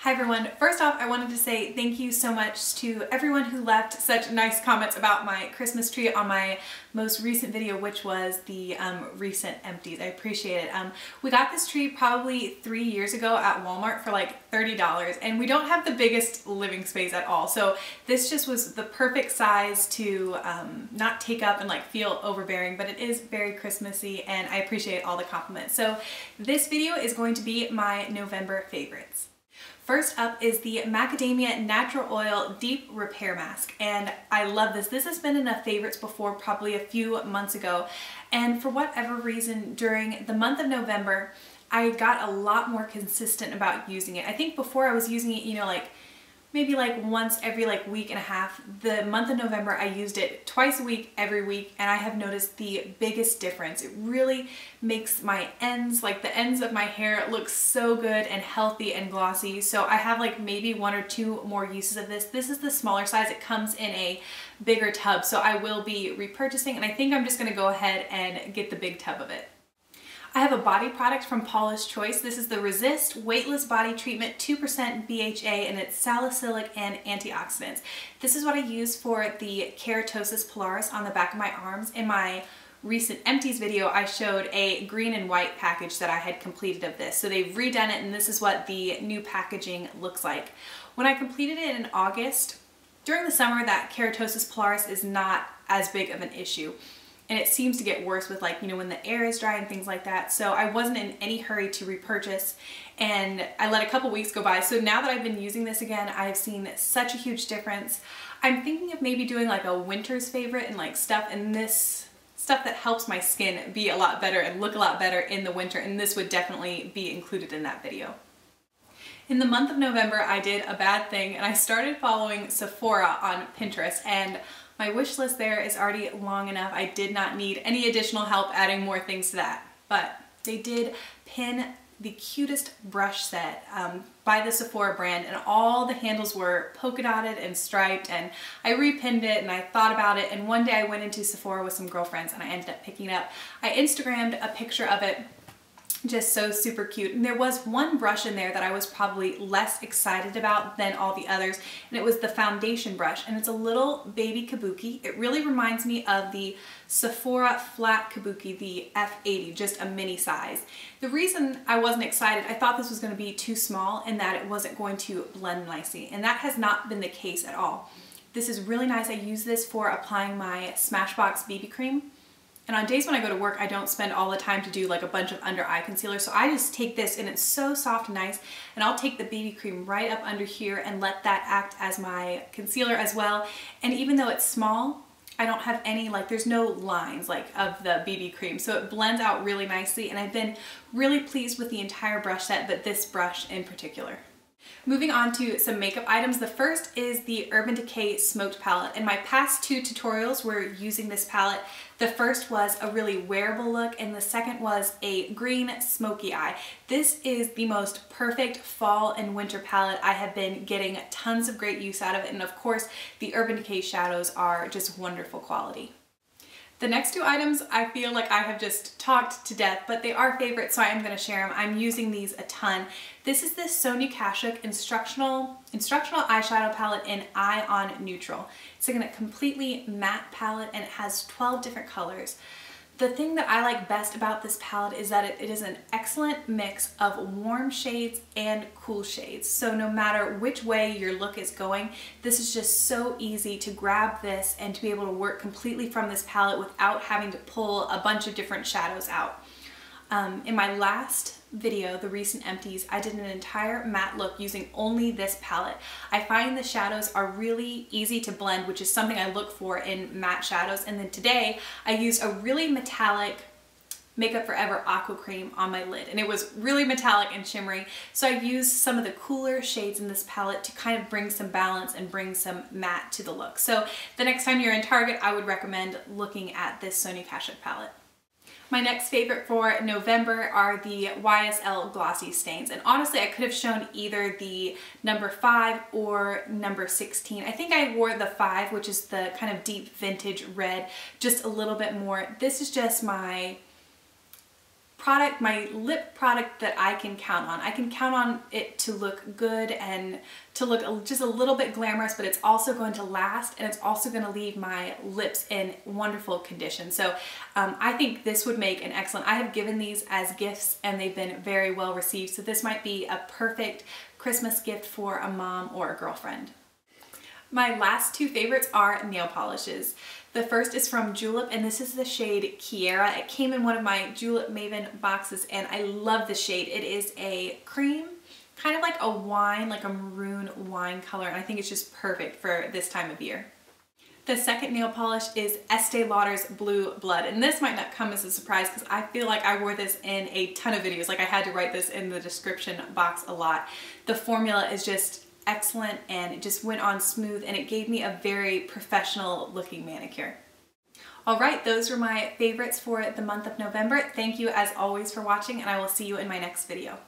Hi everyone. First off, I wanted to say thank you so much to everyone who left such nice comments about my Christmas tree on my most recent video, which was the recent empties. I appreciate it. We got this tree probably 3 years ago at Walmart for like $30, and we don't have the biggest living space at all. So this just was the perfect size to not take up and like feel overbearing, but it is very Christmassy and I appreciate all the compliments. So this video is going to be my November favorites. First up is the Macadamia Natural Oil Deep Repair Mask, and I love this. This has been in a favorites before, probably a few months ago, and for whatever reason during the month of November I got a lot more consistent about using it. I think before I was using it, you know, like maybe like once every like week and a half. The month of November I used it twice a week, every week, and I have noticed the biggest difference. It really makes my ends, like the ends of my hair, look so good and healthy and glossy. So I have like maybe 1 or 2 more uses of this. This is the smaller size. It comes in a bigger tub, so I will be repurchasing, and I think I'm just gonna go ahead and get the big tub of it. I have a body product from Paula's Choice. This is the Resist Weightless Body Treatment 2% BHA, and it's salicylic and antioxidants. This is what I use for the keratosis pilaris on the back of my arms. In my recent empties video, I showed a green and white package that I had completed of this. So they've redone it, and this is what the new packaging looks like. When I completed it in August, during the summer, that keratosis pilaris is not as big of an issue. And it seems to get worse with, like, you know, when the air is dry and things like that. So I wasn't in any hurry to repurchase, and I let a couple weeks go by. So now that I've been using this again, I have seen such a huge difference. I'm thinking of maybe doing like a winter's favorite and like stuff, and this stuff that helps my skin be a lot better and look a lot better in the winter, and this would definitely be included in that video. In the month of November, I did a bad thing, and I started following Sephora on Pinterest, and my wish list there is already long enough. I did not need any additional help adding more things to that. But they did pin the cutest brush set by the Sephora brand, and all the handles were polka dotted and striped, and I repinned it and I thought about it, and one day I went into Sephora with some girlfriends and I ended up picking it up. I Instagrammed a picture of it. Just so super cute. And there was one brush in there that I was probably less excited about than all the others, and it was the foundation brush, and it's a little baby kabuki. It really reminds me of the Sephora flat kabuki, the F80, just a mini size. The reason I wasn't excited, I thought this was going to be too small and that it wasn't going to blend nicely, and that has not been the case at all. This is really nice. I use this for applying my Smashbox BB cream. And on days when I go to work, I don't spend all the time to do like a bunch of under eye concealer. So I just take this, and it's so soft and nice. And I'll take the BB cream right up under here and let that act as my concealer as well. And even though it's small, I don't have any, like, there's no lines like of the BB cream. So it blends out really nicely. And I've been really pleased with the entire brush set, but this brush in particular. Moving on to some makeup items. The first is the Urban Decay Smoked Palette. In my past 2 tutorials were using this palette. The first was a really wearable look, and the second was a green smoky eye. This is the most perfect fall and winter palette. I have been getting tons of great use out of it, and of course the Urban Decay shadows are just wonderful quality. The next 2 items I feel like I have just talked to death, but they are favorites, so I am going to share them. I'm using these a ton. This is the Sonia Kashuk Instructional Eyeshadow Palette in Eye on Neutral. It's like a completely matte palette, and it has 12 different colors. The thing that I like best about this palette is that it is an excellent mix of warm shades and cool shades. So no matter which way your look is going, this is just so easy to grab this and to be able to work completely from this palette without having to pull a bunch of different shadows out. In my last video, the recent empties, I did an entire matte look using only this palette. I find the shadows are really easy to blend, which is something I look for in matte shadows. And then today I used a really metallic Makeup Forever Aqua Cream on my lid, and it was really metallic and shimmery. So I used some of the cooler shades in this palette to kind of bring some balance and bring some matte to the look. So the next time you're in Target, I would recommend looking at this Sonia Kashuk palette. My next favorite for November are the YSL Glossy stains. And honestly, I could have shown either the number 5 or number 16. I think I wore the 5, which is the kind of deep vintage red, just a little bit more. This is just my product, my lip product that I can count on. I can count on it to look good and to look just a little bit glamorous, but it's also going to last, and it's also going to leave my lips in wonderful condition. So I think this would make an excellent, I have given these as gifts and they've been very well received. So this might be a perfect Christmas gift for a mom or a girlfriend. My last two favorites are nail polishes. The first is from Julep, and this is the shade Keira. It came in one of my Julep Maven boxes, and I love the shade. It is a cream, kind of like a wine, like a maroon wine color, and I think it's just perfect for this time of year. The second nail polish is Estee Lauder's Blue Blood, and this might not come as a surprise because I feel like I wore this in a ton of videos. Like, I had to write this in the description box a lot. The formula is just excellent, and it just went on smooth, and it gave me a very professional looking manicure. All right, those were my favorites for the month of November. Thank you as always for watching, and I will see you in my next video.